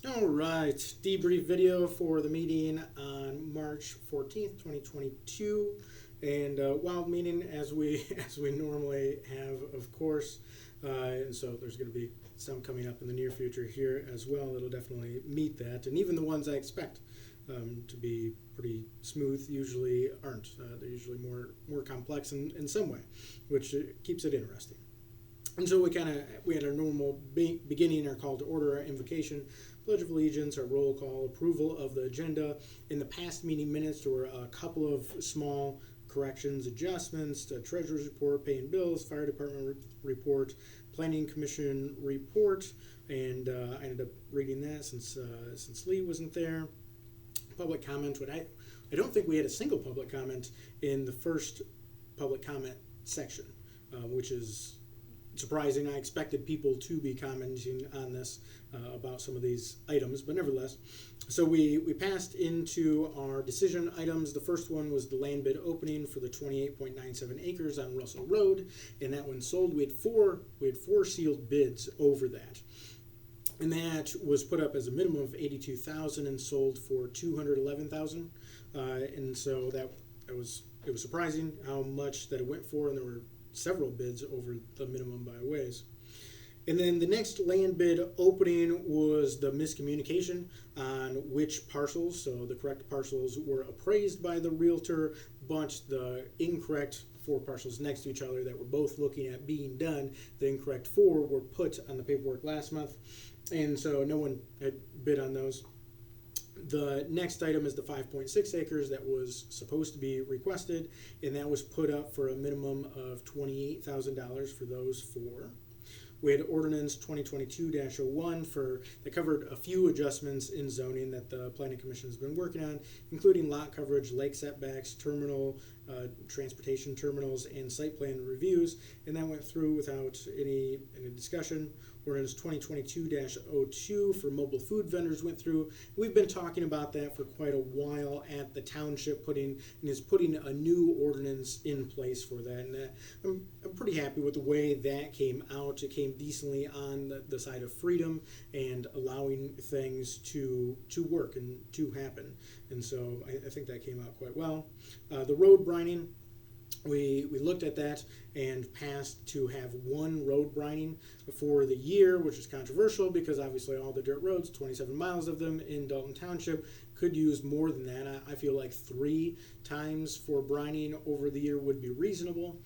All right, debrief video for the meeting on March 14th, 2022. And wild meeting as we as we normally have, of course. And so there's going to be some coming up in the near future here as well. It'll definitely meet that, and even the ones I expect to be pretty smooth usually aren't. They're usually more complex in some way, which keeps it interesting. And so we had our normal beginning, our call to order, our invocation, pledge of allegiance, our roll call, approval of the agenda. In the past meeting minutes, there were a couple of small corrections, adjustments to treasurer's report, paying bills, fire department report, planning commission report, and I ended up reading that since Lee wasn't there. Public comment. I don't think we had a single public comment in the first public comment section, which is surprising. I expected people to be commenting on this about some of these items, but nevertheless. So we passed into our decision items. The first one was the land bid opening for the 28.97 acres on Russell Road, and that one sold. We had four sealed bids over that. And that was put up as a minimum of $82,000 and sold for $211,000. And so it was surprising how much that it went for, and there were several bids over the minimum by a ways. And then the next land bid opening was the miscommunication on which parcels. So the correct parcels were appraised by the realtor, but the incorrect 4 parcels next to each other that were both looking at being done, the incorrect 4 were put on the paperwork last month. And so no one had bid on those. The next item is the 5.6 acres that was supposed to be requested, and that was put up for a minimum of $28,000 for those 4. We had ordinance 2022-01 that covered a few adjustments in zoning that the Planning Commission has been working on, including lot coverage, lake setbacks, terminal, transportation terminals, and site plan reviews, and that went through without any discussion. Ordinance 2022-02 for mobile food vendors went through. We've been talking about that for quite a while at the township, putting a new ordinance in place for that. And I'm pretty happy with the way that came out. It came decently on the side of freedom and allowing things to work and to happen. And so I think that came out quite well. The road brining, we looked at that and passed to have 1 road brining for the year, which is controversial because obviously all the dirt roads, 27 miles of them in Dalton Township, could use more than that. I feel like 3 times for brining over the year would be reasonable.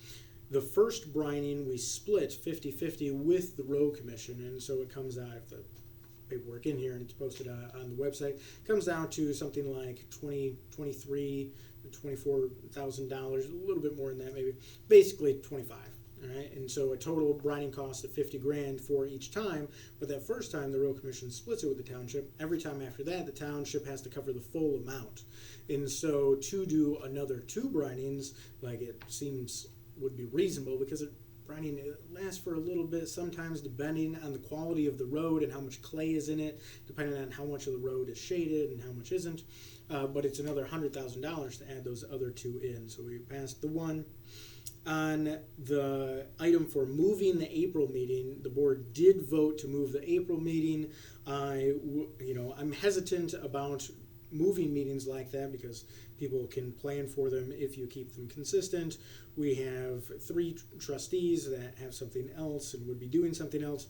The first brining we split 50-50 with the road commission, and so it comes out, if the paperwork in here and it's posted on the website, comes down to something like $24,000, a little bit more than that maybe, basically 25. All right, and so a total brining cost of $50,000 for each time. But that first time, the road commission splits it with the township. Every time after that, the township has to cover the full amount. And so to do another 2 brinings, like it seems would be reasonable, because brining lasts for a little bit, sometimes depending on the quality of the road and how much clay is in it, depending on how much of the road is shaded and how much isn't. But it's another $100,000 to add those other 2 in. So we passed the one. On the item for moving the April meeting, the board did vote to move the April meeting. I'm hesitant about moving meetings like that because people can plan for them if you keep them consistent. We have 3 trustees that have something else and would be doing something else.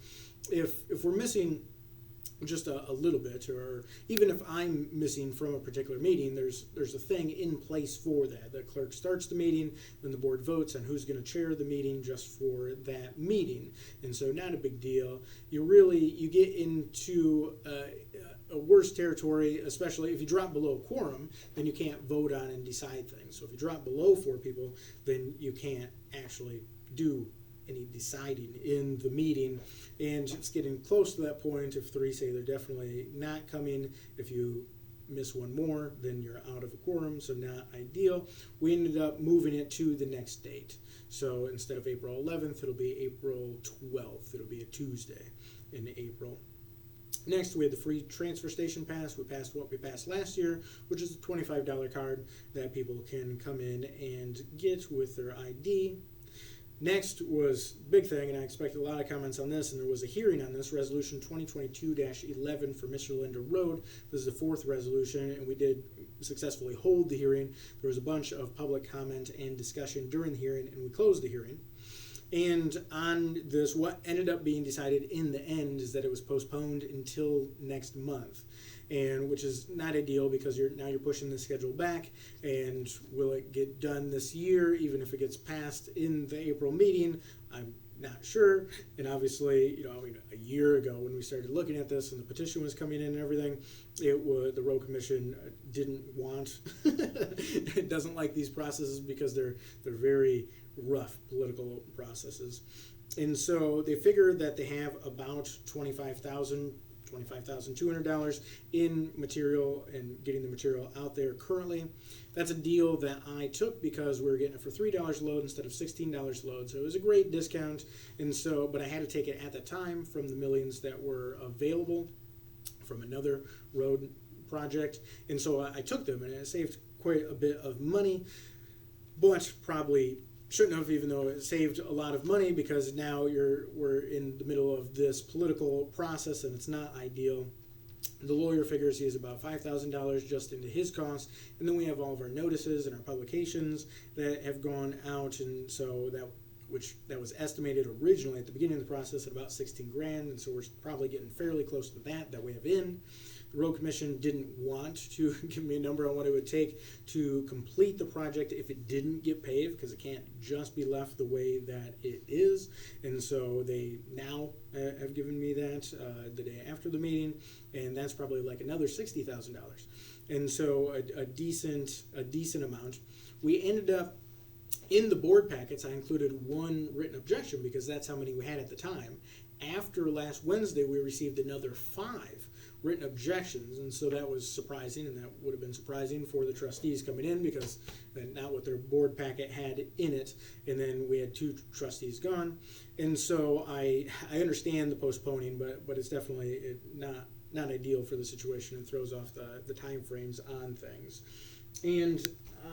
If we're missing just a little bit, or even if I'm missing from a particular meeting, there's a thing in place for that. The clerk starts the meeting, then the board votes on who's going to chair the meeting just for that meeting, and so not a big deal. You get into a worse territory, especially if you drop below quorum, then you can't vote on and decide things. So if you drop below 4 people, then you can't actually do any deciding in the meeting, and it's getting close to that point. If 3 say they're definitely not coming, if you miss 1 more, then you're out of a quorum, so not ideal. We ended up moving it to the next date. So instead of April 11th, it'll be April 12th. It'll be a Tuesday in April. Next, we had the free transfer station pass. We passed what we passed last year, which is a $25 card that people can come in and get with their ID. Next was big thing, and I expected a lot of comments on this, and there was a hearing on this, Resolution 2022-11 for Mr. Linda Road. This is the fourth resolution, and we did successfully hold the hearing. There was a bunch of public comment and discussion during the hearing, and we closed the hearing. And on this, what ended up being decided in the end is that it was postponed until next month, and which is not ideal because you're pushing the schedule back. And will it get done this year, even if it gets passed in the April meeting? I'm not sure. And obviously, a year ago when we started looking at this and the petition was coming in and everything, the road commission didn't want it doesn't like these processes because they're very rough political processes. And so they figured that they have about $25,200 in material and getting the material out there currently. That's a deal that I took because we were getting it for $3 a load instead of $16 a load. So it was a great discount. And so, but I had to take it at the time from the millions that were available from another road project. And so I took them, and it saved quite a bit of money, but probably shouldn't have, even though it saved a lot of money, because now we're in the middle of this political process and it's not ideal. The lawyer figures he has about $5,000 just into his costs, and then we have all of our notices and our publications that have gone out, and so that was estimated originally at the beginning of the process at about 16 grand, and so we're probably getting fairly close to that we have in. The Road Commission didn't want to give me a number on what it would take to complete the project if it didn't get paved, because it can't just be left the way that it is. And so they now have given me that the day after the meeting, and that's probably like another $60,000. And so a decent amount. We ended up, in the board packets, I included one written objection because that's how many we had at the time. After last Wednesday, we received another 5 written objections, and so that was surprising, and that would have been surprising for the trustees coming in because not what their board packet had in it. And then we had 2 trustees gone, and so I understand the postponing, but it's definitely not ideal for the situation and throws off the time frames on things. And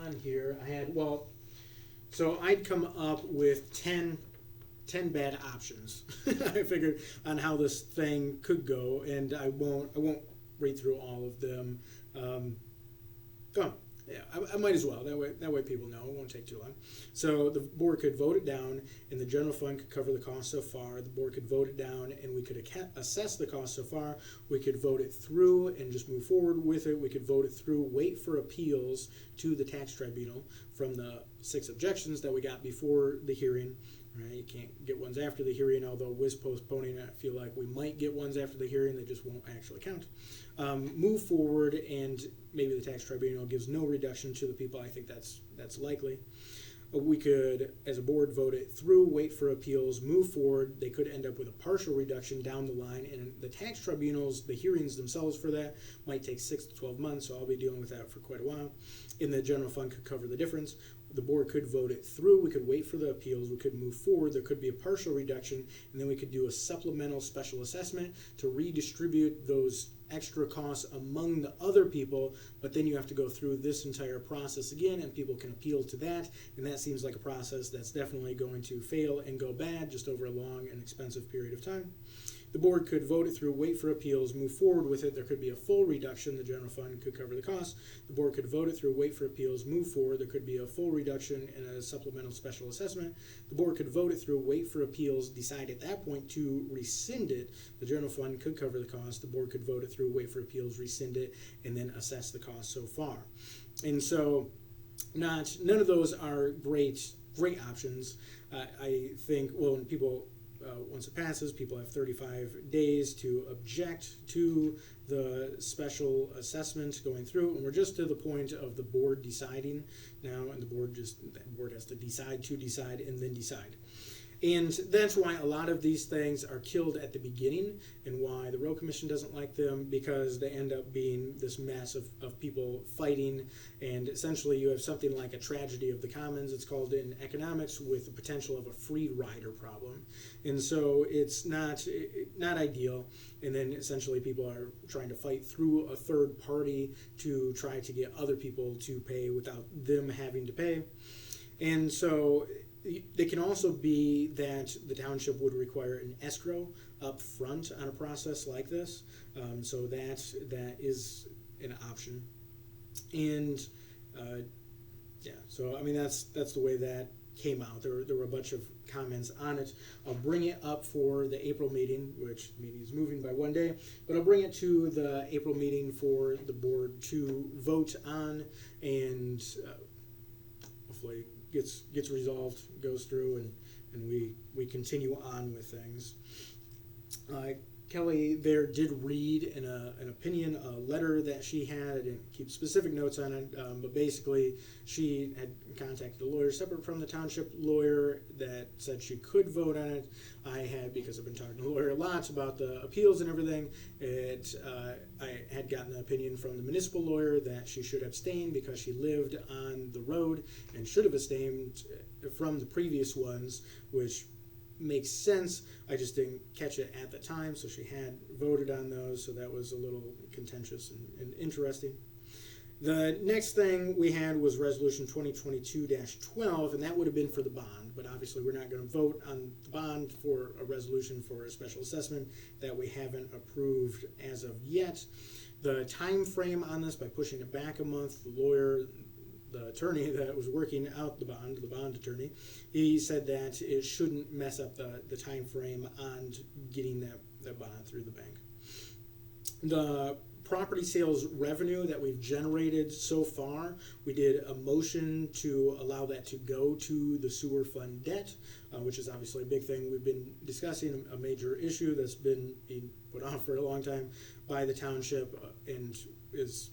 on here I had, so I'd come up with 10 bad options. I figured on how this thing could go, and I won't read through all of them. I might as well. That way people know. It won't take too long. So the board could vote it down, and the general fund could cover the cost so far. The board could vote it down, and we could assess the cost so far. We could vote it through and just move forward with it. We could vote it through, wait for appeals to the tax tribunal from the 6 objections that we got before the hearing. Right? You can't get ones after the hearing, although with postponing, I feel like we might get ones after the hearing that just won't actually count. Move forward, and maybe the tax tribunal gives no reduction to the people. I think that's likely. We could, as a board, vote it through, wait for appeals, move forward. They could end up with a partial reduction down the line, and the tax tribunals, the hearings themselves for that might take 6 to 12 months, so I'll be dealing with that for quite a while. And the general fund could cover the difference. The board could vote it through. We could wait for the appeals. We could move forward. There could be a partial reduction, and then we could do a supplemental special assessment to redistribute those extra costs among the other people, but then you have to go through this entire process again, and people can appeal to that, and that seems like a process that's definitely going to fail and go bad just over a long and expensive period of time. The board could vote it through, wait for appeals, move forward with it. There could be a full reduction. The general fund could cover the cost. The board could vote it through, wait for appeals, move forward. There could be a full reduction and a supplemental special assessment. The board could vote it through, wait for appeals, decide at that point to rescind it. The general fund could cover the cost. The board could vote it through, wait for appeals, rescind it, and then assess the cost so far. And so none of those are great options. I think, when people... once it passes, people have 35 days to object to the special assessment going through, and we're just to the point of the board deciding now, and the board has to decide and then decide. And that's why a lot of these things are killed at the beginning, and why the Road Commission doesn't like them, because they end up being this mess of people fighting, and essentially you have something like a tragedy of the commons, it's called in economics, with the potential of a free rider problem. And so it's not ideal, and then essentially people are trying to fight through a third party to try to get other people to pay without them having to pay. And so they can also be that the township would require an escrow up front on a process like this. So that is an option. And so I mean that's the way that came out. There were a bunch of comments on it. I'll bring it up for the April meeting, which the meeting is moving by one day, but I'll bring it to the April meeting for the board to vote on, and hopefully gets resolved, goes through, and we continue on with things. Kelly there did read an opinion, a letter that she had. I didn't keep specific notes on it, but basically she had contacted a lawyer separate from the township lawyer that said she could vote on it. I had, because I've been talking to the lawyer lots about the appeals and everything, I had gotten an opinion from the municipal lawyer that she should abstain because she lived on the road and should have abstained from the previous ones, which makes sense. I just didn't catch it at the time, so she had voted on those, so that was a little contentious and interesting. The next thing we had was Resolution 2022-12, and that would have been for the bond, but obviously we're not going to vote on the bond for a resolution for a special assessment that we haven't approved as of yet. The time frame on this, by pushing it back a month, the attorney that was working out the bond attorney, he said that it shouldn't mess up the time frame on getting that bond through the bank. The property sales revenue that we've generated so far, we did a motion to allow that to go to the sewer fund debt, which is obviously a big thing we've been discussing, a major issue that's been being put off for a long time by the township, and is,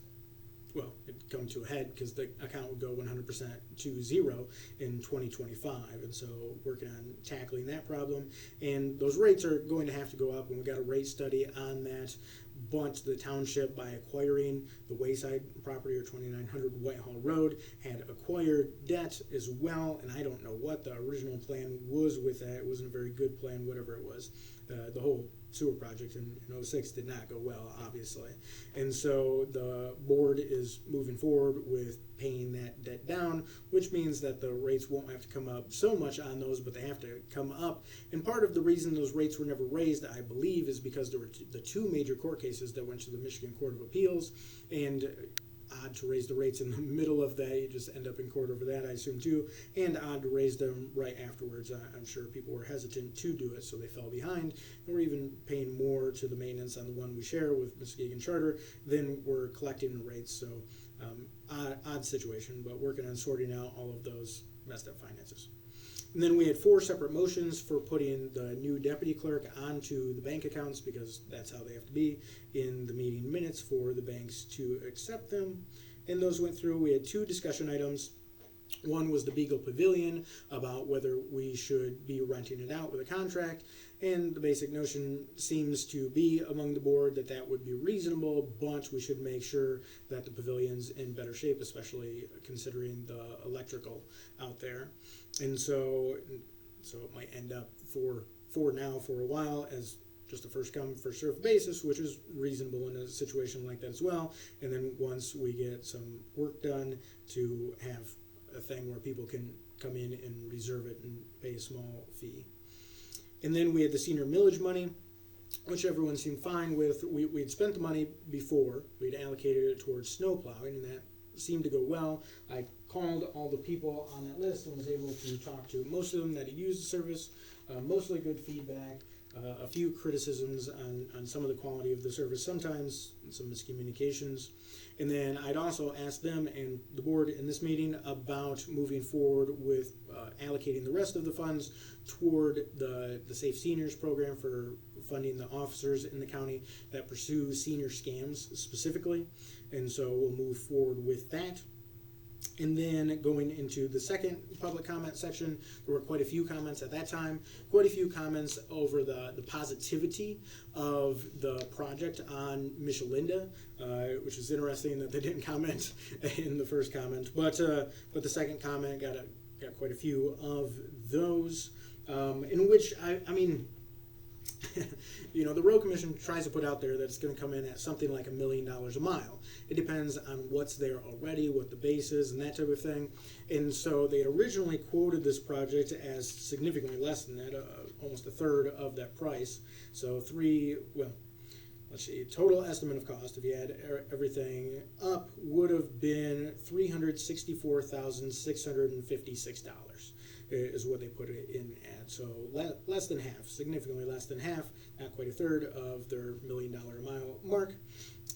well, it'd come to a head because the account would go 100% to zero in 2025, and so working on tackling that problem. And those rates are going to have to go up, and we got a rate study on that. But the township, by acquiring the Wayside property, or 2900 Whitehall Road, had acquired debt as well, and I don't know what the original plan was with that. It wasn't a very good plan, whatever it was. The whole sewer project in 06 did not go well, obviously. And so the board is moving forward with paying that debt down, which means that the rates won't have to come up so much on those, but they have to come up. And part of the reason those rates were never raised, I believe, is because there were the two major court cases that went to the Michigan Court of Appeals, and odd to raise the rates in the middle of that. You just end up in court over that, I assume, too. And odd to raise them right afterwards. I'm sure people were hesitant to do it, so they fell behind. And we're even paying more to the maintenance on the one we share with Muskegon Charter than we're collecting in rates. So odd situation, but working on sorting out all of those messed up finances. And then we had 4 separate motions for putting the new deputy clerk onto the bank accounts, because that's how they have to be in the meeting minutes for the banks to accept them. And those went through. We had 2 discussion items. One was the Beagle Pavilion, about whether we should be renting it out with a contract. And the basic notion seems to be among the board that that would be reasonable, but we should make sure that the pavilion's in better shape, especially considering the electrical out there. And so it might end up for now, for a while, as just a first come, first served basis, which is reasonable in a situation like that as well. And then once we get some work done, to have a thing where people can come in and reserve it and pay a small fee. And then we had the senior millage money, which everyone seemed fine with. We'd spent the money before. We'd allocated it towards snow plowing, and that seemed to go well. I called all the people on that list and was able to talk to most of them that had used the service. Mostly good feedback. A few criticisms on some of the quality of the service, sometimes some miscommunications. And then I'd also asked them and the board in this meeting about moving forward with allocating the rest of the funds toward the Safe Seniors program for funding the officers in the county that pursue senior scams specifically. And so we'll move forward with that. And then going into the second public comment section, there were quite a few comments at that time, quite a few comments over the positivity of the project on Michelinda, which is interesting that they didn't comment in the first comment, but the second comment got quite a few of those, in which I mean, the road commission tries to put out there that it's going to come in at something like $1 million a mile. It depends on what's there already, what the base is, and that type of thing. And so they had originally quoted this project as significantly less than that, almost a third of that price. So let's see, total estimate of cost, if you add everything up, would have been $364,656 is what they put it in at. So less than half, significantly less than half, not quite a third of their $1 million a mile mark.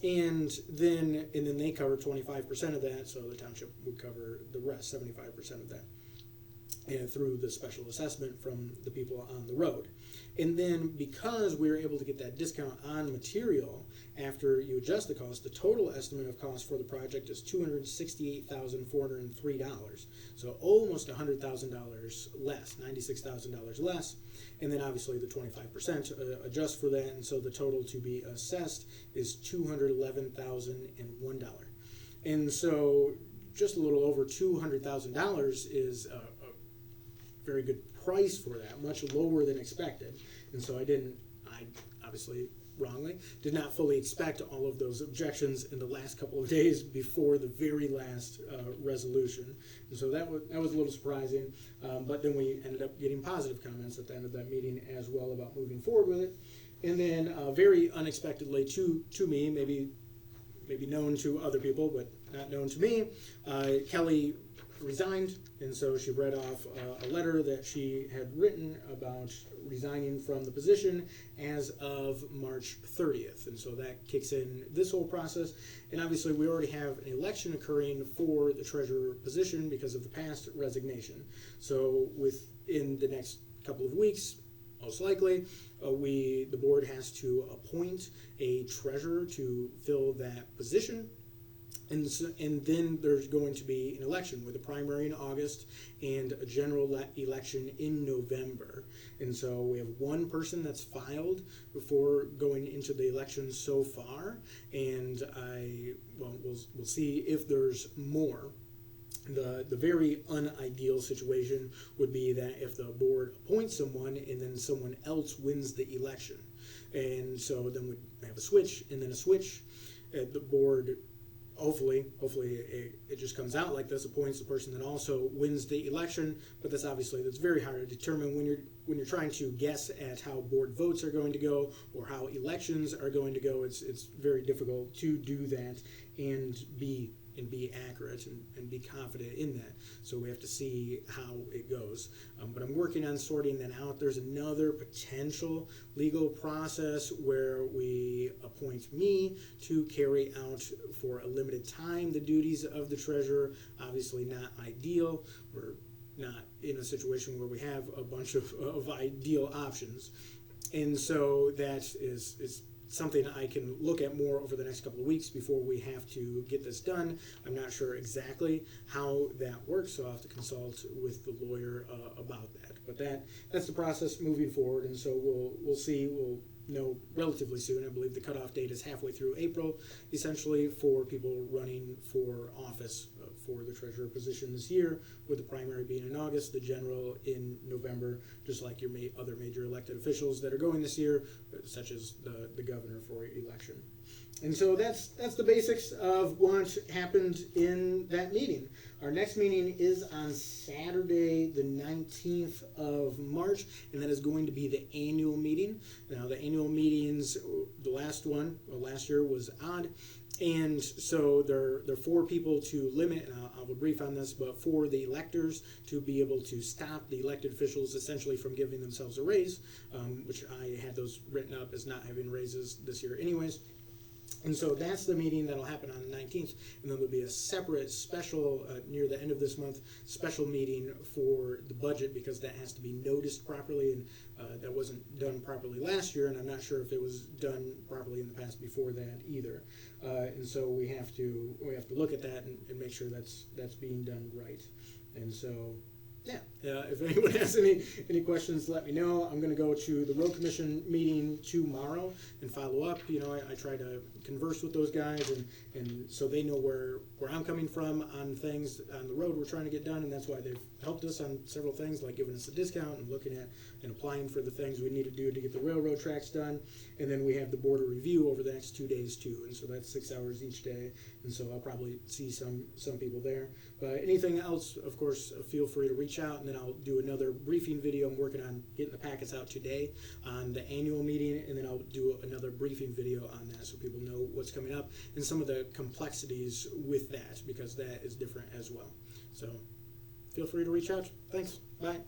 And then they cover 25% of that, so the township would cover the rest, 75% of that, and through the special assessment from the people on the road. And then because we were able to get that discount on material after you adjust the cost, the total estimate of cost for the project is $268,403. So almost $100,000 less, $96,000 less. And then obviously the 25% adjust for that, and so the total to be assessed is $211,001. And so just a little over $200,000 is a very good price for that, much lower than expected. And so I obviously wrongly did not fully expect all of those objections in the last couple of days before the very last resolution. And so that was a little surprising, but then we ended up getting positive comments at the end of that meeting as well about moving forward with it. And then very unexpectedly to me, maybe known to other people, but not known to me, Kelly resigned, and so she read off a letter that she had written about resigning from the position as of March 30th. And so that kicks in this whole process. And obviously we already have an election occurring for the treasurer position because of the past resignation. So within the next couple of weeks, most likely, the board has to appoint a treasurer to fill that position. And then there's going to be an election with a primary in August and a general election in November. And so we have one person that's filed before going into the election so far, and we'll see if there's more. The very unideal situation would be that if the board appoints someone and then someone else wins the election. And so then we'd have a switch and then a switch. The board hopefully it just comes out like this, appoints the person that also wins the election, but that's very hard to determine when you're trying to guess at how board votes are going to go or how elections are going to go. It's very difficult to do that and be accurate and be confident in that. So we have to see how it goes. But I'm working on sorting that out. There's another potential legal process where we appoint me to carry out for a limited time the duties of the treasurer. Obviously not ideal. We're not in a situation where we have a bunch of ideal options. And so that is something I can look at more over the next couple of weeks before we have to get this done. I'm not sure exactly how that works, so I'll have to consult with the lawyer about that. But that's the process moving forward, and so we'll see. We'll know relatively soon. I believe the cutoff date is halfway through April, essentially, for people running for office for the treasurer position this year, with the primary being in August, the general in November, just like your other major elected officials that are going this year, such as the governor for election. And so that's the basics of what happened in that meeting. Our next meeting is on Saturday, the 19th of March, and that is going to be the annual meeting. Now, the annual meetings, the last year was odd. And so there are 4 people to limit, and I'll have a brief on this, but for the electors to be able to stop the elected officials essentially from giving themselves a raise, which I had those written up as not having raises this year anyways. And so that's the meeting that'll happen on the 19th, and then there'll be a separate special, near the end of this month, special meeting for the budget, because that has to be noticed properly, and that wasn't done properly last year, and I'm not sure if it was done properly in the past before that either. And so we have to look at that and make sure that's being done right. And so, yeah, If anyone has any questions, let me know. I'm going to go to the road commission meeting tomorrow and follow up. I try to converse with those guys, and so they know where I'm coming from on things on the road we're trying to get done, and that's why they've helped us on several things, like giving us a discount and looking at and applying for the things we need to do to get the railroad tracks done. And then we have the board of review over the next 2 days too, and so that's 6 hours each day, and so I'll probably see some people there. But anything else, of course, feel free to reach out, and then I'll do another briefing video. I'm working on getting the packets out today on the annual meeting, and then I'll do another briefing video on that so people know what's coming up and some of the complexities with that, because that is different as well. So feel free to reach out. Thanks. Bye.